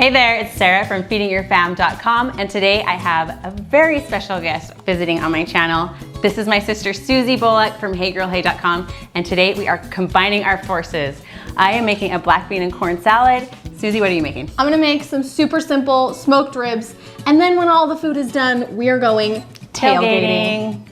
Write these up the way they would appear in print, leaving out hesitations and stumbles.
Hey there, it's Sarah from feedingyourfam.com, and today I have a very special guest visiting on my channel. This is my sister Susie Bulloch from heygirlhey.com, and today we are combining our forces. I am making a black bean and corn salad. Susie, what are you making? I'm gonna make some super simple smoked ribs, and then when all the food is done, we are going tailgating.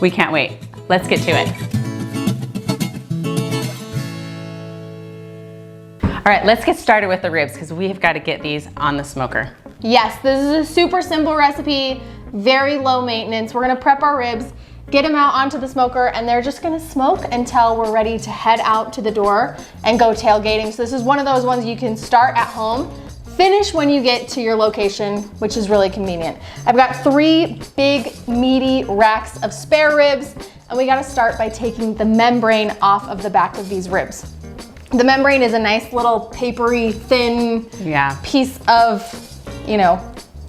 We can't wait. Let's get to it. All right, let's get started with the ribs because we have got to get these on the smoker. Yes, this is a super simple recipe, very low maintenance. We're gonna prep our ribs, get them out onto the smoker, and they're just gonna smoke until we're ready to head out to the door and go tailgating. So this is one of those ones you can start at home, finish when you get to your location, which is really convenient. I've got 3 big meaty racks of spare ribs, and we gotta start by taking the membrane off of the back of these ribs. The membrane is a nice little papery, thin piece of,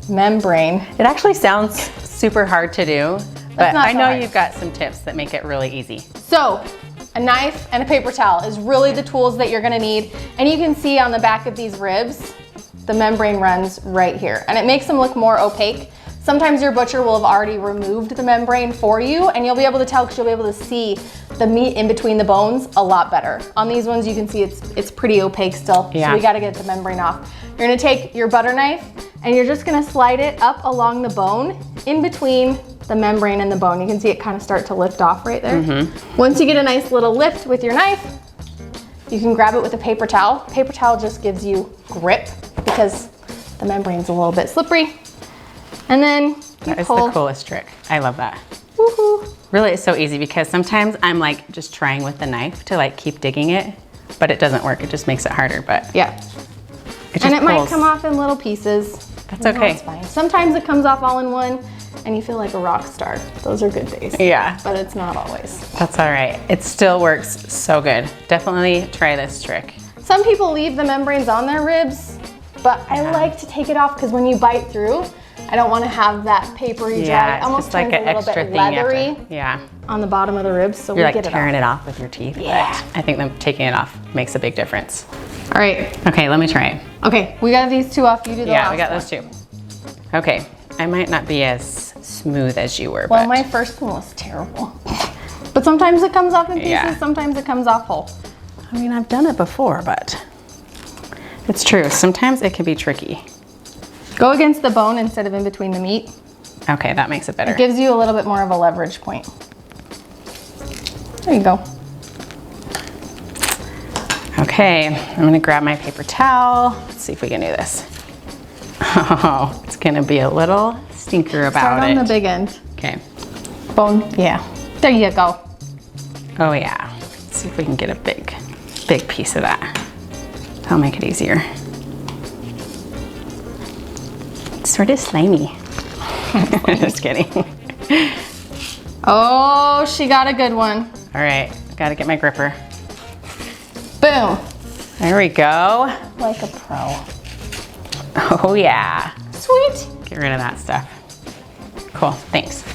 membrane. It actually sounds super hard to do, but I know you've got some tips that make it really easy. So, a knife and a paper towel is really the tools that you're gonna need. And you can see on the back of these ribs, the membrane runs right here. And it makes them look more opaque. Sometimes your butcher will have already removed the membrane for you, and you'll be able to tell because you'll be able to see the meat in between the bones a lot better. On these ones, you can see it's pretty opaque still, so we gotta get the membrane off. You're gonna take your butter knife, and you're just gonna slide it up along the bone, in between the membrane and the bone. You can see it kind of start to lift off right there. Once you get a nice little lift with your knife, you can grab it with a paper towel. Paper towel just gives you grip because the membrane's a little bit slippery. And then that is the coolest trick. I love that. Woohoo. Really, it's so easy because sometimes I'm like just trying with the knife to like keep digging it, but it doesn't work. It just makes it harder, but yeah. It might come off in little pieces. That's okay. It's fine. Sometimes it comes off all in one and you feel like a rock star. Those are good days. Yeah. But it's not always. That's all right. It still works so good. Definitely try this trick. Some people leave the membranes on their ribs, but I like to take it off because when you bite through, I don't want to have that papery dry. It almost turns like a little bit leathery on the bottom of the ribs. So you're like tearing it off with your teeth. Yeah. But I think them taking it off makes a big difference. All right. Okay, let me try it. Okay, we got these 2 off. You do the last one. Yeah, we got those 2. Okay, I might not be as smooth as you were. Well, my first one was terrible. But sometimes it comes off in pieces, sometimes it comes off whole. I mean, I've done it before, but it's true. Sometimes it can be tricky. Go against the bone instead of in between the meat. Okay, that makes it better. It gives you a little bit more of a leverage point. There you go. Okay, I'm gonna grab my paper towel. Let's see if we can do this. Oh, it's gonna be a little stinker about it. Start on the big end. Okay. Bone, yeah. There you go. Oh yeah. Let's see if we can get a big piece of that. That'll make it easier. It's sort of slimy. Just kidding. Oh, she got a good one. All right, gotta get my gripper. Boom. There we go. Like a pro. Oh yeah. Sweet. Get rid of that stuff. Cool, thanks.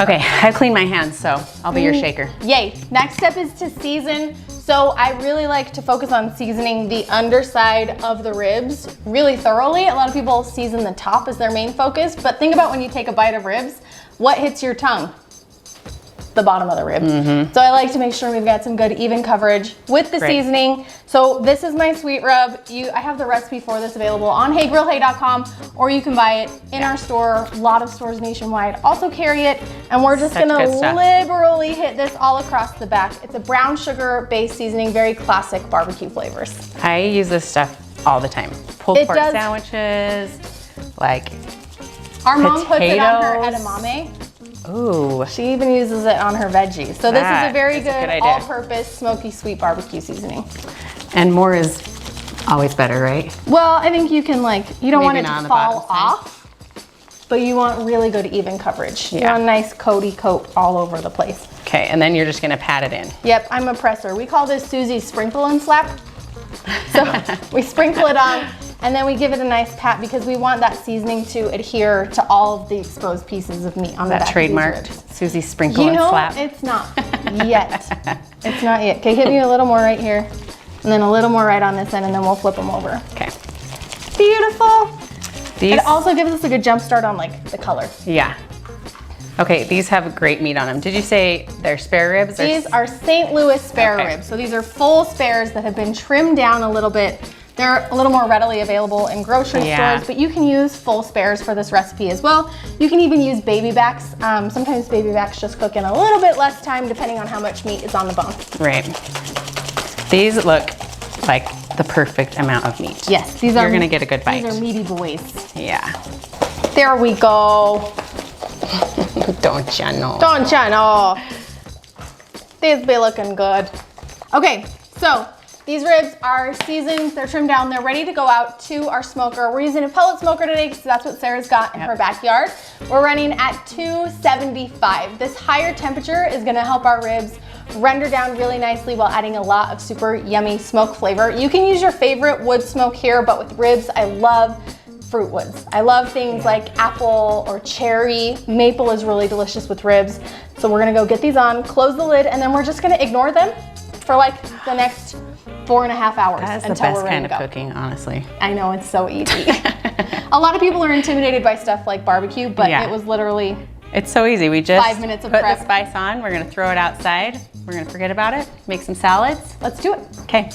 Okay, I've cleaned my hands, so I'll be your shaker. Yay. Next step is to season. So I really like to focus on seasoning the underside of the ribs really thoroughly. A lot of people season the top as their main focus, but think about when you take a bite of ribs, what hits your tongue? The bottom of the rib. So I like to make sure we've got some good even coverage with the seasoning. So this is my sweet rub. I have the recipe for this available on heygirlhey.com, or you can buy it in our store. A lot of stores nationwide also carry it, and we're just gonna liberally hit this all across the back. It's a brown sugar based seasoning, very classic barbecue flavors. I use this stuff all the time. Pulled pork sandwiches, like our mom puts it on her edamame. Ooh. She even uses it on her veggies. So this is a very good all-purpose smoky sweet barbecue seasoning. And more is always better, right? Well, I think you can you don't want it to fall off, but you want really good even coverage. You want a nice coaty coat all over the place. Okay, and then you're just gonna pat it in. Yep, I'm a presser. We call this Susie's sprinkle and slap. So we sprinkle it on, and then we give it a nice pat because we want that seasoning to adhere to all of the exposed pieces of meat on the back of these ribs. Trademarked Susie sprinkle and slap. It's not yet. It's not yet. Okay, hit me a little more right here, and then a little more right on this end, and then we'll flip them over. Okay. Beautiful. These, It also gives us a good jump start on like the color. yeah. Okay, these have great meat on them. Did you say they're spare ribs? These are St. Louis spare ribs. So these are full spares that have been trimmed down a little bit. They're a little more readily available in grocery stores, but you can use full spares for this recipe as well. You can even use baby backs. Sometimes baby backs just cook in a little bit less time depending on how much meat is on the bone. Right. These look like the perfect amount of meat. Yes, You're gonna get a good bite. These are meaty boys. Yeah. There we go. Don't ya know? Don't ya know? These be looking good. Okay, so these ribs are seasoned, they're trimmed down, they're ready to go out to our smoker. We're using a pellet smoker today because that's what Sarah's got in her backyard. We're running at 275. This higher temperature is gonna help our ribs render down really nicely while adding a lot of super yummy smoke flavor. You can use your favorite wood smoke here, but with ribs, I love fruit woods. I love things like apple or cherry. Maple is really delicious with ribs. So we're gonna go get these on, close the lid, and then we're just gonna ignore them for like the next 4.5 hours That's until the we're best ready kind to go. of cooking, honestly. I know, it's so easy. A lot of people are intimidated by stuff like barbecue, but it was literally it's so easy. We just 5 minutes of put prep. the spice on. We're gonna throw it outside. We're gonna forget about it. Make some salads. Let's do it. Okay.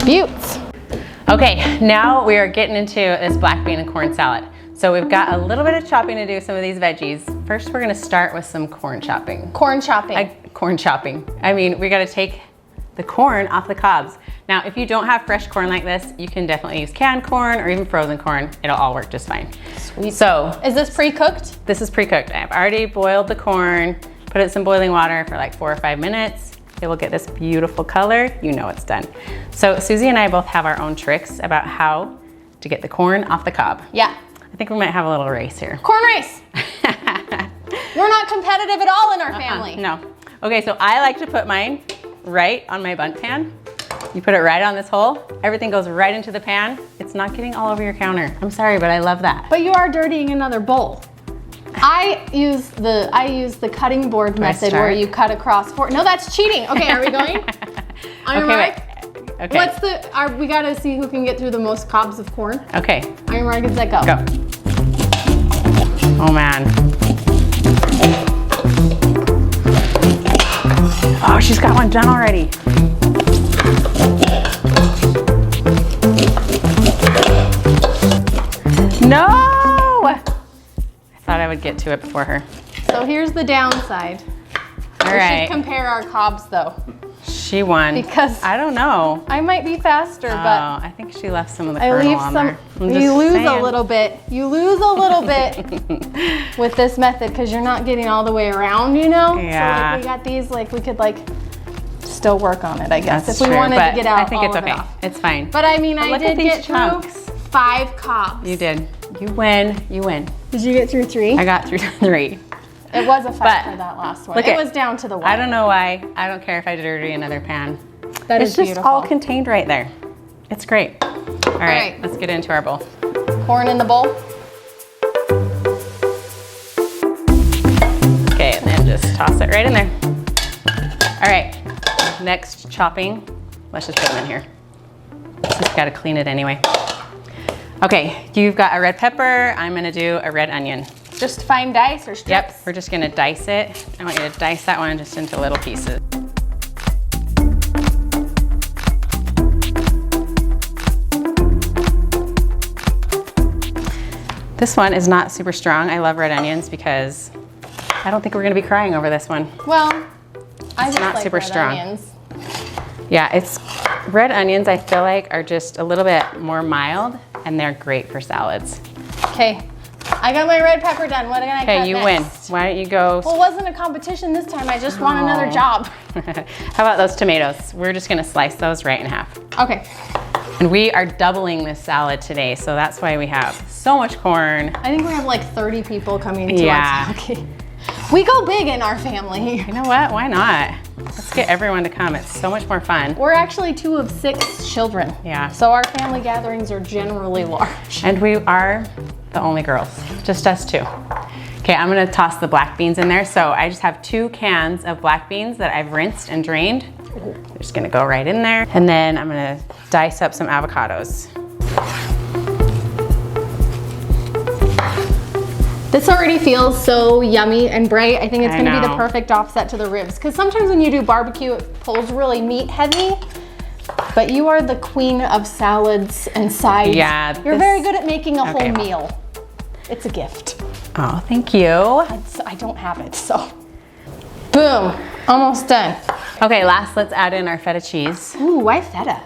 Buttes. Okay, now we are getting into this black bean and corn salad. So we've got a little bit of chopping to do, some of these veggies. First, we're gonna start with some corn chopping. Corn chopping. Corn chopping. I mean, we gotta take the corn off the cobs. Now, if you don't have fresh corn like this, you can definitely use canned corn or even frozen corn. It'll all work just fine. Sweet. So, is this pre-cooked? this is pre-cooked. I've already boiled the corn, put it in some boiling water for like 4 or 5 minutes. It will get this beautiful color. You know it's done. So Susie and I both have our own tricks about how to get the corn off the cob. Yeah. I think we might have a little race here. Corn race. We're not competitive at all in our family. No. Okay, so I like to put mine right on my bundt pan. You put it right on this hole. Everything goes right into the pan. It's not getting all over your counter. I'm sorry, but I love that. But you are dirtying another bowl. I use the cutting board method where you cut across four. No, that's cheating. Okay, are we going? On your mark? Okay. What's we gotta see who can get through the most cobs of corn. Okay. On your mark, set, go. Go. Oh man. Oh, she's got one done already. No! I thought I would get to it before her. So here's the downside. All We right. should compare our cobs though. She won. Because I don't know. I might be faster, but I think she left some of the I kernel leave on some. there. I'm You just lose saying. a little bit. You lose a little bit with this method because you're not getting all the way around, you know? Yeah. So like we got these, like we could like still work on it, I guess, That's if we true, wanted but to get out I think all it's of it okay. off. It's fine. But I mean, I look at did these get chunks. through 5 cobs. You did. You win. You win. Did you get through 3? I got through 3. It was a fight But for that last one. look It at- was down to the wire. I don't know why. I don't care if I dirty another pan. That It's is just beautiful. all contained right there. It's great. All right, right. let's get into our bowl. Corn in the bowl. Okay, and then just toss it right in there. All right, next chopping. Let's just put them in here. Just gotta clean it anyway. Okay, you've got a red pepper. I'm gonna do a red onion. Just fine dice or strips? Yep, we're just gonna dice it. I want you to dice that one just into little pieces. This one is not super strong. I love red onions because I don't think we're gonna be crying over this one. Well, I just not like super red strong. onions. Yeah, it's red onions I feel like are just a little bit more mild and they're great for salads. Okay, I got my red pepper done. What can I cut Okay, you win. next? Why don't you go? Well, it wasn't a competition this time. I just want another Oh. job. How about those tomatoes? We're just gonna slice those right in half. Okay. And we are doubling this salad today, so that's why we have so much corn. I think we have like 30 people coming to Yeah. our tailgate. We go big in our family. You know what? Why not? Let's get everyone to come. It's so much more fun. We're actually 2 of 6 children. Yeah. So our family gatherings are generally large. And we are the only girls, just us 2. Okay, I'm gonna toss the black beans in there. So I just have 2 cans of black beans that I've rinsed and drained. I'm just gonna go right in there. And then I'm gonna dice up some avocados. This already feels so yummy and bright. I think it's gonna be the perfect offset to the ribs. Because sometimes when you do barbecue, it pulls really meat heavy. But you are the queen of salads and sides. Yeah. You're very good at making a whole meal. It's a gift. Oh, thank you. I don't have it, so. Boom, almost done. Okay, last let's add in our feta cheese. Ooh, why feta?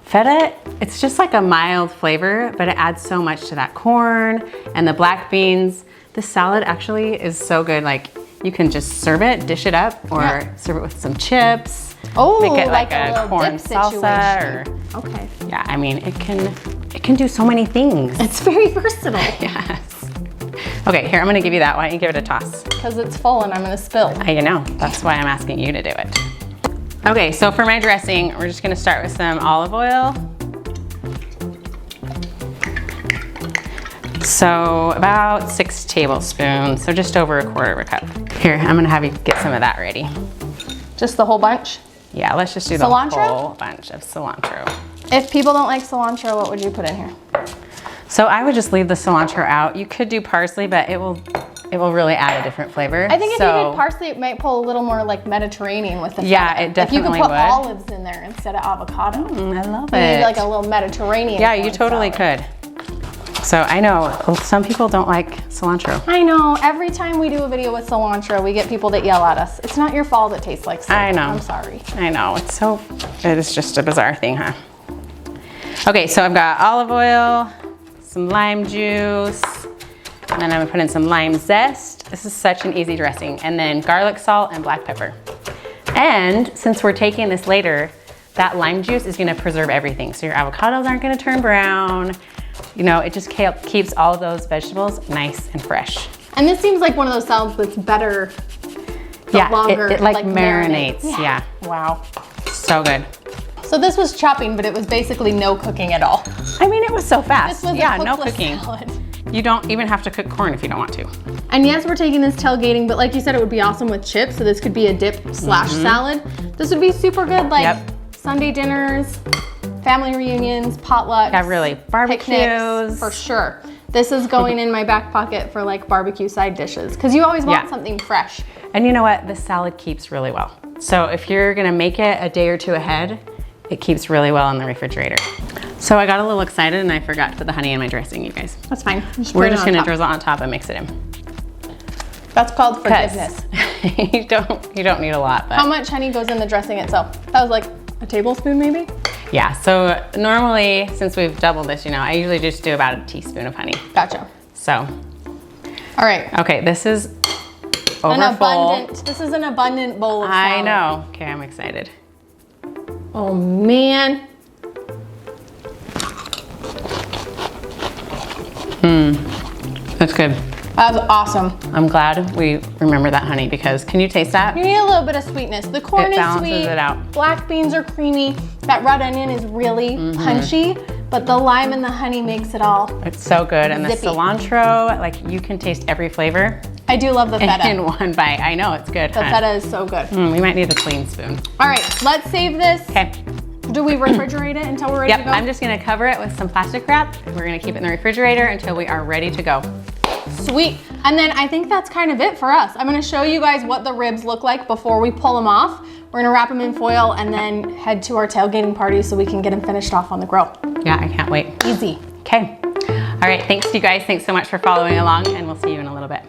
Feta, it's just like a mild flavor, but it adds so much to that corn and the black beans. This salad actually is so good. Like you can just serve it, dish it up, or serve it with some chips. Oh, make it like a corn salsa. Or, okay. Yeah, I mean, it can do so many things. It's very versatile. Yes. Okay, here, I'm gonna give you that. Why don't you give it a toss? Because it's full and I'm gonna spill. You know, that's why I'm asking you to do it. Okay, so for my dressing, we're just gonna start with some olive oil. So about 6 tablespoons, so just over 1/4 cup. Here, I'm gonna have you get some of that ready. Just the whole bunch? Yeah, let's just do the whole bunch of cilantro. If people don't like cilantro, what would you put in here? So I would just leave the cilantro out. You could do parsley, but it will really add a different flavor. I think if you did parsley, it might pull a little more like Mediterranean with the feta. Yeah, it definitely would. Like you could put olives in there instead of avocado. I love it. Maybe like a little Mediterranean. Yeah, you totally could. So I know some people don't like cilantro. I know. Every time we do a video with cilantro, we get people that yell at us. It's not your fault it tastes like cilantro. I know. I'm sorry. I know. It is just a bizarre thing, huh? Okay, so I've got olive oil, some lime juice, and then I'm gonna put in some lime zest. This is such an easy dressing. And then garlic salt and black pepper. And since we're taking this later, that lime juice is gonna preserve everything. So your avocados aren't gonna turn brown. You know, it just keeps all of those vegetables nice and fresh. And this seems like one of those salads that's better longer. It like marinates, yeah. Wow. So good. So this was chopping, but it was basically no cooking at all. I mean, it was so fast. This was no cooking. Salad. You don't even have to cook corn if you don't want to. And yes, we're taking this tailgating, but like you said, it would be awesome with chips. So this could be a dip / salad. This would be super good, like Sunday dinners, family reunions, potlucks. Yeah, really, barbecues. Picnics, for sure. This is going in my back pocket for like barbecue side dishes, because you always want something fresh. And you know what? This salad keeps really well. So if you're gonna make it a day or 2 ahead, it keeps really well in the refrigerator. So I got a little excited and I forgot to put the honey in my dressing, you guys. That's fine. We're just gonna drizzle on top and mix it in. That's called forgiveness. you don't need a lot. But how much honey goes in the dressing itself? That was like a tablespoon maybe? Yeah, so normally, since we've doubled this, you know, I usually just do about a teaspoon of honey. Gotcha. So. All right. Okay, this is overfull. This is an abundant bowl of salad. I know. Okay, I'm excited. Oh man. That's good. That's awesome. I'm glad we remember that honey, because can you taste that? You need a little bit of sweetness. The corn is balances sweet. it out. Black beans are creamy. That red onion is really punchy, but the lime and the honey makes it all. It's so good. And zippy. the cilantro, like you can taste every flavor. I do love the feta. In one bite. I know, it's good. The feta is so good. We might need a clean spoon. All right, let's save this. Okay. Do we refrigerate it until we're ready to go? I'm just gonna cover it with some plastic wrap. We're gonna keep it in the refrigerator until we are ready to go. Sweet. And then I think that's kind of it for us. I'm gonna show you guys what the ribs look like before we pull them off. We're gonna wrap them in foil and then head to our tailgating party so we can get them finished off on the grill. Yeah, I can't wait. Easy. Okay. All right, thanks to you guys. Thanks so much for following along, and we'll see you in a little bit.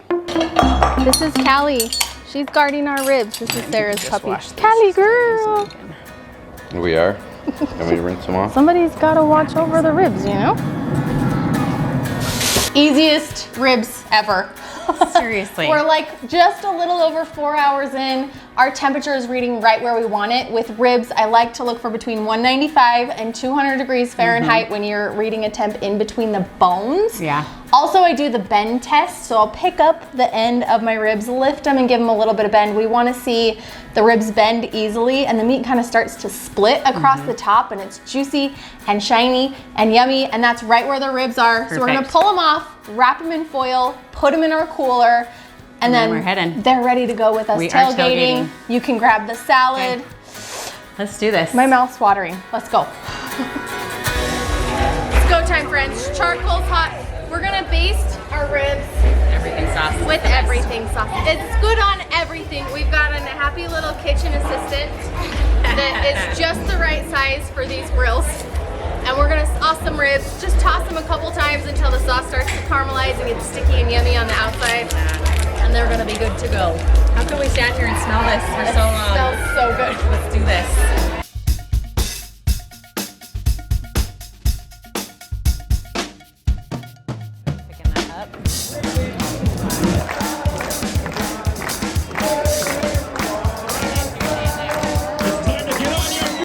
This is Callie. She's guarding our ribs. This is Sarah's puppy. Callie girl. We are. Can we rinse them off? Somebody's gotta watch over the ribs, you know? Easiest ribs ever. Seriously. We're like just a little over 4 hours in. Our temperature is reading right where we want it. With ribs, I like to look for between 195 and 200 degrees Fahrenheit when you're reading a temp in between the bones. Yeah. Also, I do the bend test, so I'll pick up the end of my ribs, lift them and give them a little bit of bend. We want to see the ribs bend easily and the meat kind of starts to split across the top and it's juicy and shiny and yummy, and that's right where the ribs are. Perfect. So we're gonna pull them off, wrap them in foil, put them in our cooler, and then we're heading. They're ready to go with us We are tailgating. tailgating. You can grab the salad. Okay. Let's do this. My mouth's watering. Let's go. It's go time, friends. Charcoal's hot. We're gonna baste our ribs Everything sauce. with everything sauce. It's good on everything. We've got a happy little kitchen assistant that is just the right size for these grills. And we're gonna sauce some ribs. Just toss them a couple times until the sauce starts to caramelize and get sticky and yummy on the outside. And they're gonna be good to go. How can we stand here and smell this for so long? Smells so good. Let's do this.